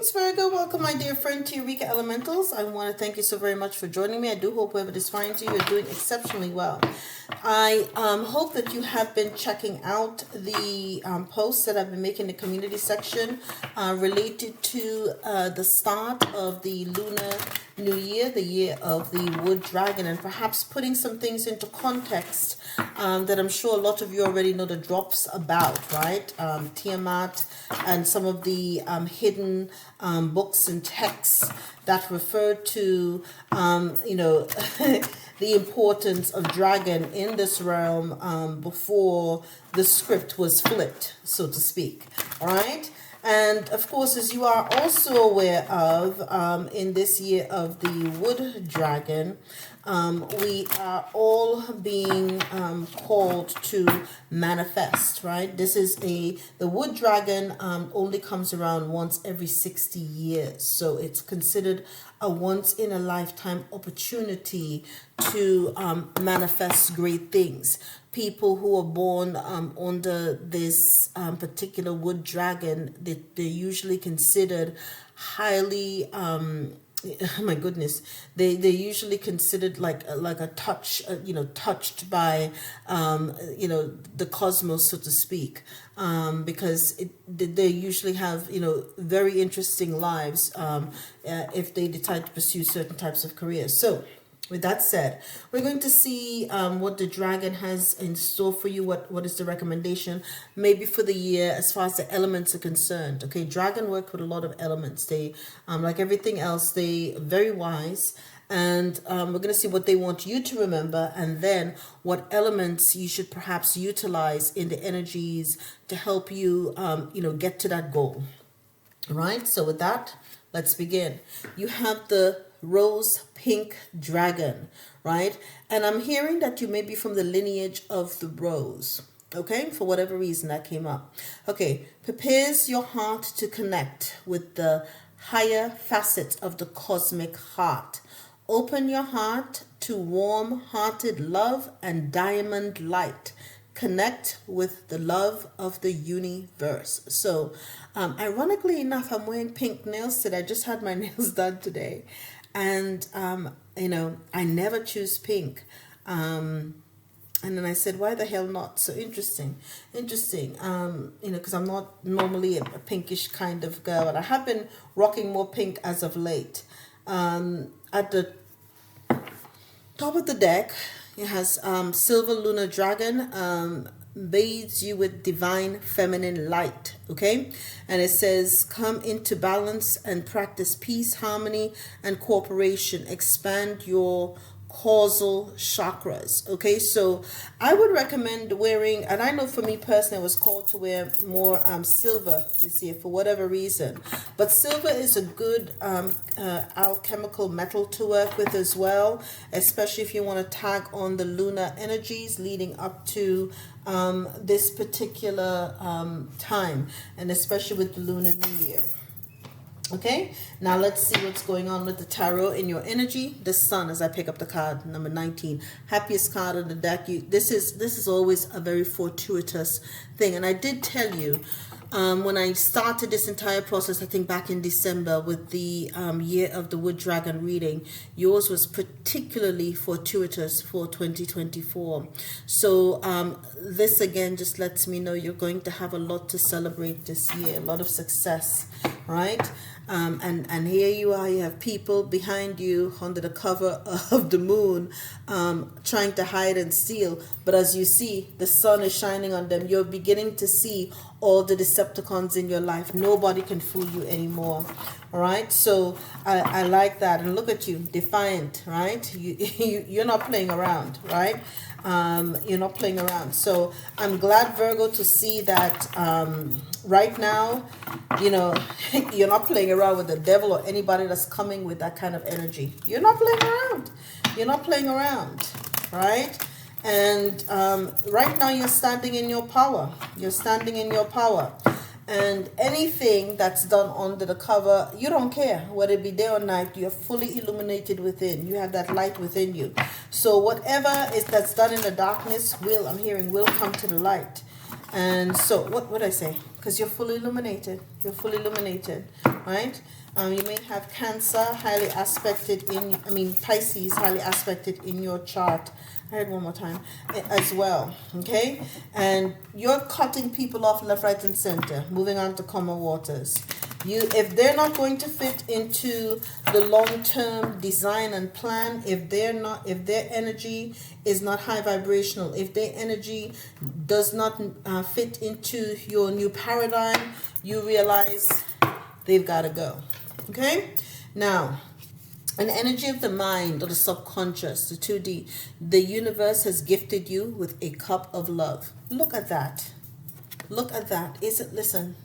Greetings, Virgo. Welcome, my dear friend, to Eureka Elementals. I want to thank you so very much for joining me. I do hope whoever this finds you, you're doing exceptionally well. I hope that you have been checking out the posts that I've been making in the community section related to the start of the Lunar New Year, the year of the Wood Dragon, and perhaps putting some things into context that I'm sure a lot of you already know the drops about, right? Tiamat and some of the hidden books and texts that refer to, the importance of dragon in this realm before the script was flipped, so to speak. All right. And of course, as you are also aware of, in this year of the Wood Dragon, we are all being called to manifest, right? The Wood Dragon only comes around once every 60 years. So it's considered a once in a lifetime opportunity to manifest great things. People who are born under this particular Wood Dragon, they're usually considered highly my goodness, they're usually considered like a touch, touched by the cosmos, so to speak, because they usually have very interesting lives if they decide to pursue certain types of careers. So with that said, we're going to see what the dragon has in store for you. What is the recommendation maybe for the year as far as the elements are concerned? Okay, dragon work with a lot of elements. They, like everything else, they very wise. And we're going to see what they want you to remember, and then what elements you should perhaps utilize in the energies to help you, get to that goal. All right, so with that, let's begin. You have the rose pink dragon, right? And I'm hearing that you may be from the lineage of the rose, okay? For whatever reason that came up. Okay, prepares your heart to connect with the higher facets of the cosmic heart. Open your heart to warm-hearted love and diamond light. Connect with the love of the universe. So, ironically enough, I'm wearing pink nails today. I just had my nails done today. And, I never choose pink. And then I said, why the hell not? So interesting, because I'm not normally a pinkish kind of girl. And I have been rocking more pink as of late. At the top of the deck, it has Silver Lunar Dragon, bathes you with divine feminine light, okay? And it says, come into balance and practice peace, harmony, and cooperation. Expand your causal chakras, okay? So I would recommend wearing, and I know for me personally, I was called to wear more silver this year for whatever reason. But silver is a good alchemical metal to work with as well, especially if you want to tag on the lunar energies leading up to this particular time, and especially with the Lunar New Year. Okay, now let's see what's going on with the tarot in your energy. The Sun, as I pick up the card number 19, happiest card of the deck. This is always a very fortuitous thing, and I did tell you when I started this entire process, I think back in December with the year of the Wood Dragon reading, yours was particularly fortuitous for 2024. So this again just lets me know you're going to have a lot to celebrate this year, a lot of success, right? And here you are, you have people behind you under the cover of the moon trying to hide and steal. But as you see, the sun is shining on them. You're beginning to see all the Decepticons in your life. Nobody can fool you anymore. All right. So I like that. And look at you, defiant, right? You're not playing around, right? You're not playing around. So I'm glad, Virgo, to see that right now, you're not playing around with the devil or anybody that's coming with that kind of energy. You're not playing around. You're not playing around, right? And right now you're standing in your power. You're standing in your power. And anything that's done under the cover, you don't care whether it be day or night. You're fully illuminated within. You have that light within you. So whatever is that's done in the darkness will come to the light. And so, what would I say? Because you're fully illuminated. You're fully illuminated, right? You may have Cancer highly aspected in, Pisces highly aspected in your chart. I heard one more time as well, okay? And you're cutting people off left, right, and center. Moving on to calmer waters. If they're not going to fit into the long-term design and plan, if their energy is not high vibrational, if their energy does not fit into your new paradigm, you realize they've got to go. Okay? Now, an energy of the mind or the subconscious, the 2D, the universe has gifted you with a cup of love. Look at that. Look at that. Listen.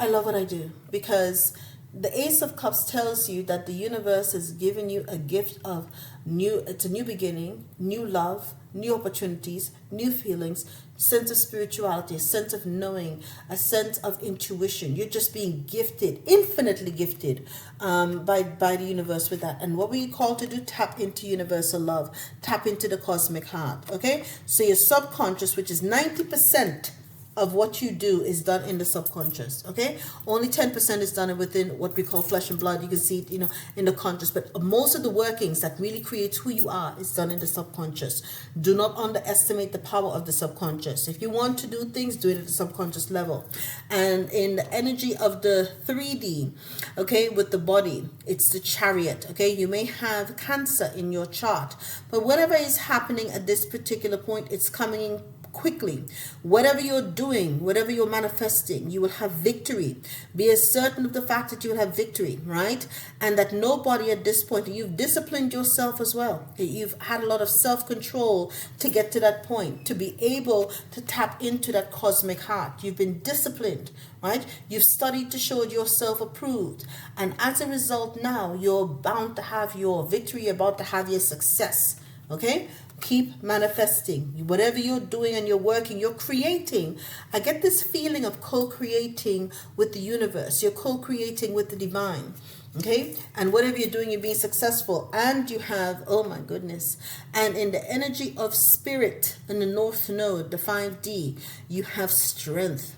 I love what I do, because the Ace of Cups tells you that the universe has given you a gift of it's a new beginning, new love, new opportunities, new feelings, sense of spirituality, a sense of knowing, a sense of intuition. You're just being gifted, infinitely gifted by the universe with that. And what were you called to do? Tap into universal love, tap into the cosmic heart. Okay, so your subconscious, which is 90% of what you do, is done in the subconscious. Okay, only 10% is done within what we call flesh and blood. You can see it, in the conscious, but most of the workings that really creates who you are is done in the subconscious. Do not underestimate the power of the subconscious. If you want to do things, do it at the subconscious level. And in the energy of the 3D, okay, with the body, it's the Chariot. Okay, you may have Cancer in your chart, but whatever is happening at this particular point, it's coming in quickly. Whatever you're doing, whatever you're manifesting, you will have victory. Be as certain of the fact that you will have victory, right? And that nobody at this point, you've disciplined yourself as well. You've had a lot of self-control to get to that point, to be able to tap into that cosmic heart. You've been disciplined, right? You've studied to show yourself approved. And as a result, now you're bound to have your victory, you're about to have your success. Okay? Keep manifesting. Whatever you're doing and you're working, you're creating. I get this feeling of co-creating with the universe. You're co-creating with the divine. Okay? And whatever you're doing, you're being successful. And you have, oh my goodness. And in the energy of spirit, in the North Node, the 5D, you have strength.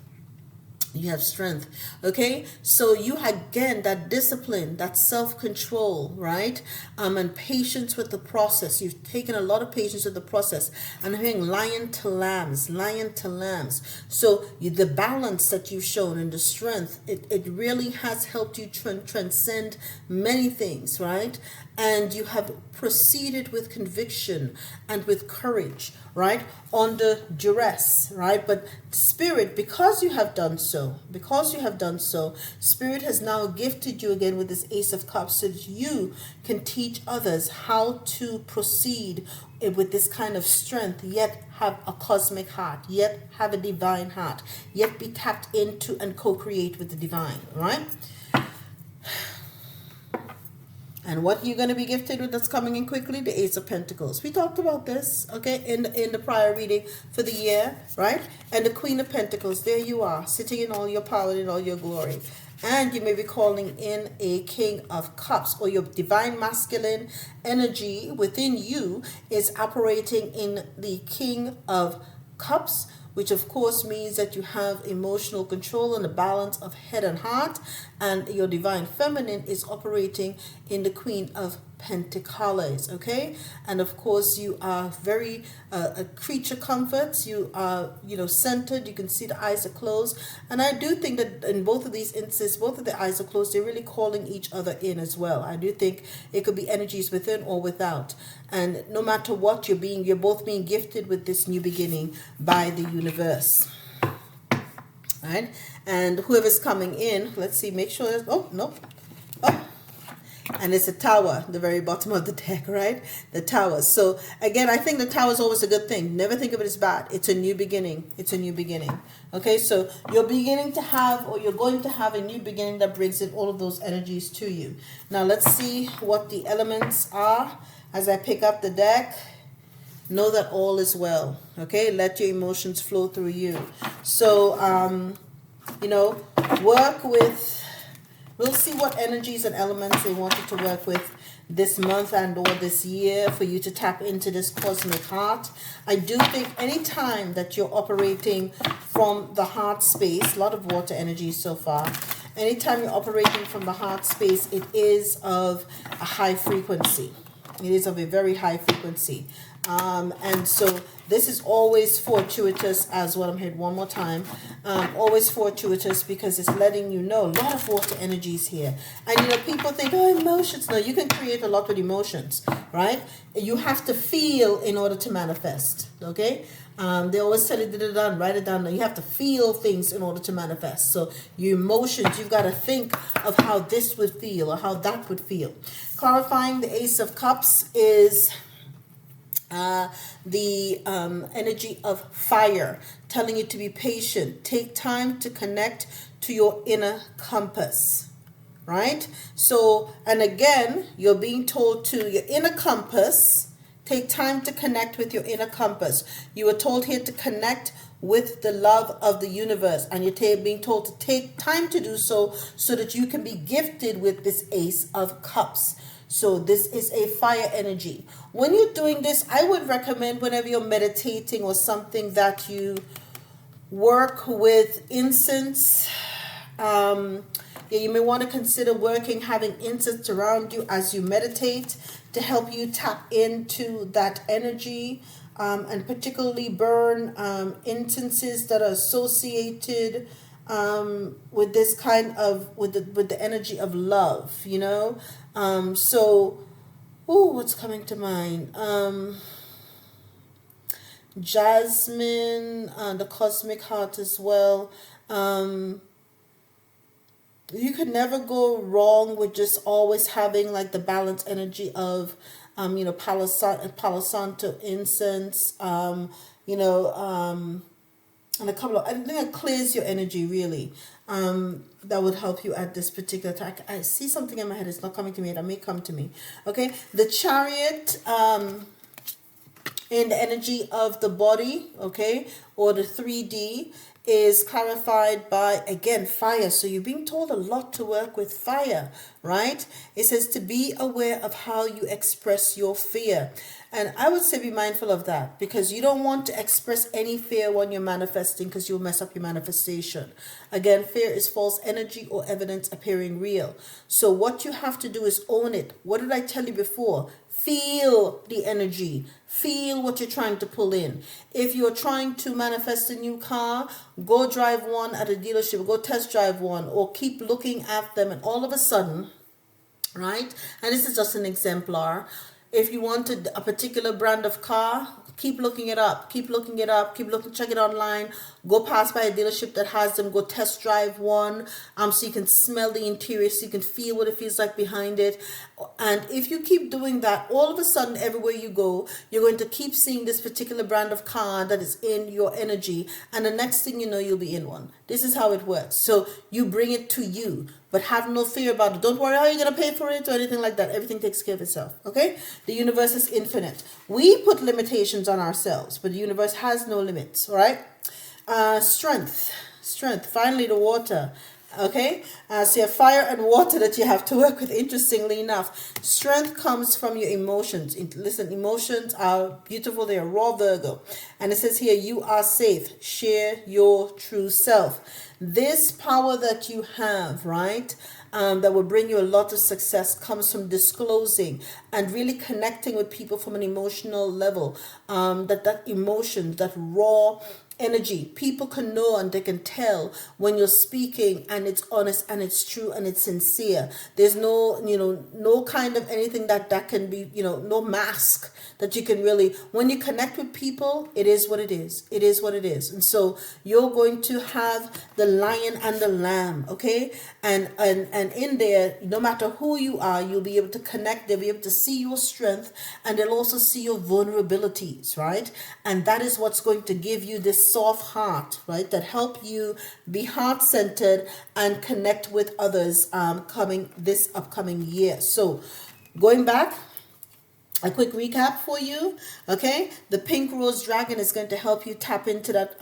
You have strength. Okay, so you again, that discipline, that self-control, right? And patience with the process. You've taken a lot of patience with the process. And I'm hearing lion to lambs. So the balance that you've shown and the strength, it really has helped you transcend many things, right? And you have proceeded with conviction and with courage, right? Under duress, right? But Spirit, because you have done so, Spirit has now gifted you again with this Ace of Cups so that you can teach others how to proceed with this kind of strength, yet have a cosmic heart, yet have a divine heart, yet be tapped into and co-create with the divine, right? And what you're going to be gifted with that's coming in quickly? The Ace of Pentacles. We talked about this, okay, in the prior reading for the year, right? And the Queen of Pentacles, there you are, sitting in all your power and all your glory. And you may be calling in a King of Cups, or your divine masculine energy within you is operating in the King of Cups, which of course means that you have emotional control and a balance of head and heart, and your divine feminine is operating in the Queen of Pentacles, okay? And of course you are very a creature comforts. You are, centered. You can see the eyes are closed, and I do think that in both of these instances, both of the eyes are closed, they're really calling each other in as well. I do think it could be energies within or without, and no matter what, you're both being gifted with this new beginning by the universe. Right? And whoever's coming in, let's see, make sure that, oh, no. Oh, and it's a tower, the very bottom of the deck, right? The tower. So again, I think the tower is always a good thing. Never think of it as bad. It's a new beginning. It's a new beginning. Okay, so you're beginning to have, or you're going to have a new beginning that brings in all of those energies to you. Now let's see what the elements are as I pick up the deck. Know that all is well. Okay, let your emotions flow through you. So, work with We'll see what energies and elements they wanted to work with this month and or this year for you to tap into this cosmic heart. I do think anytime that you're operating from the heart space, a lot of water energy so far, anytime you're operating from the heart space, it is of a high frequency. It is of a very high frequency. And so this is always fortuitous as well. I'm here one more time. Always fortuitous because it's letting you know a lot of water energies here. And you know, people think, oh, emotions. No, you can create a lot with emotions, right? You have to feel in order to manifest, okay? They always tell you, write it down. You have to feel things in order to manifest. So your emotions, you've got to think of how this would feel or how that would feel. Clarifying the Ace of Cups is the energy of fire, telling you to be patient. Take time to connect to your inner compass, right? So, and again, you're being told to your inner compass, take time to connect with your inner compass. You are told here to connect with the love of the universe, and you're being told to take time to do so that you can be gifted with this Ace of Cups. So this is a fire energy. When you're doing this, I would recommend whenever you're meditating or something that you work with incense. You may want to consider having incense around you as you meditate to help you tap into that energy, and particularly burn incenses that are associated with this kind of with the energy of love, you know. What's coming to mind? Jasmine, the cosmic heart as well. You could never go wrong with just always having like the balanced energy of Palo Santo incense, and a couple of, I think it clears your energy really. That would help you at this particular time. I see something in my head. It's not coming to me. That may come to me. Okay. The Chariot, in the energy of the body, okay, or the 3D, is clarified by, again, fire. So you're being told a lot to work with fire, right? It says to be aware of how you express your fear. And I would say be mindful of that, because you don't want to express any fear when you're manifesting, because you'll mess up your manifestation. Again, fear is false energy or evidence appearing real. So what you have to do is own it. What did I tell you before? Feel the energy. Feel what you're trying to pull in. If you're trying to manifest a new car, go drive one at a dealership, go test drive one, or keep looking at them, and all of a sudden, right? And this is just an exemplar. If you wanted a particular brand of car, keep looking it up, keep looking it up, check it online, go pass by a dealership that has them, go test drive one, so you can smell the interior, so you can feel what it feels like behind it. And if you keep doing that, all of a sudden, everywhere you go, you're going to keep seeing this particular brand of car that is in your energy, and the next thing you know, you'll be in one. This is how it works. So you bring it to you, but have no fear about it. Don't worry how you're going to pay for it or anything like that. Everything takes care of itself, okay? The universe is infinite. We put limitations on ourselves, but the universe has no limits, all right? Strength. Finally, the water. Okay, so you have fire and water that you have to work with. Interestingly enough, strength comes from your emotions. Listen, emotions are beautiful. They are raw, Virgo. And it says here, you are safe. Share your true self. This power that you have, right, that will bring you a lot of success, comes from disclosing and really connecting with people from an emotional level. That emotion, that raw energy, people can know and they can tell when you're speaking and it's honest and it's true and it's sincere. There's no no kind of anything that can be, no mask that you can really, when you connect with people, it is what it is. It is what it is. And so you're going to have the lion and the lamb, okay? And in there, no matter who you are, you'll be able to connect. They'll be able to see your strength, and they'll also see your vulnerabilities, right? And that is what's going to give you this soft heart, right? That help you be heart-centered and connect with others this upcoming year. So going back, a quick recap for you, okay? The pink rose dragon is going to help you tap into that,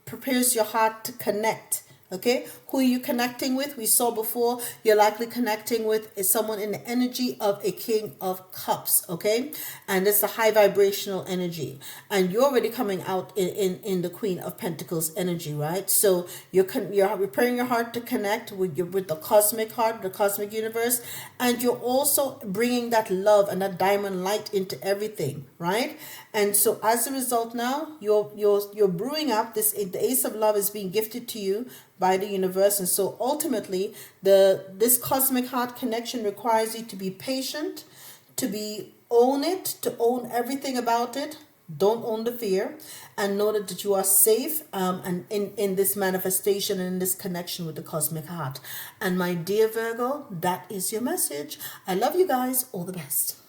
prepares your heart to connect, okay? Who you connecting with? We saw before, you're likely connecting with is someone in the energy of a King of Cups, okay? And it's a high vibrational energy. And you're already coming out in the Queen of Pentacles energy, right? So you're preparing your heart to connect with the cosmic heart, the cosmic universe, and you're also bringing that love and that diamond light into everything, right? And so as a result now, you're brewing up this. The Ace of Love is being gifted to you by the universe, and so ultimately this cosmic heart connection requires you to be patient, to own everything about it. Don't own the fear, and know that you are safe, and in this manifestation and in this connection with the cosmic heart. And my dear Virgo, that is your message. I love you guys. All the best.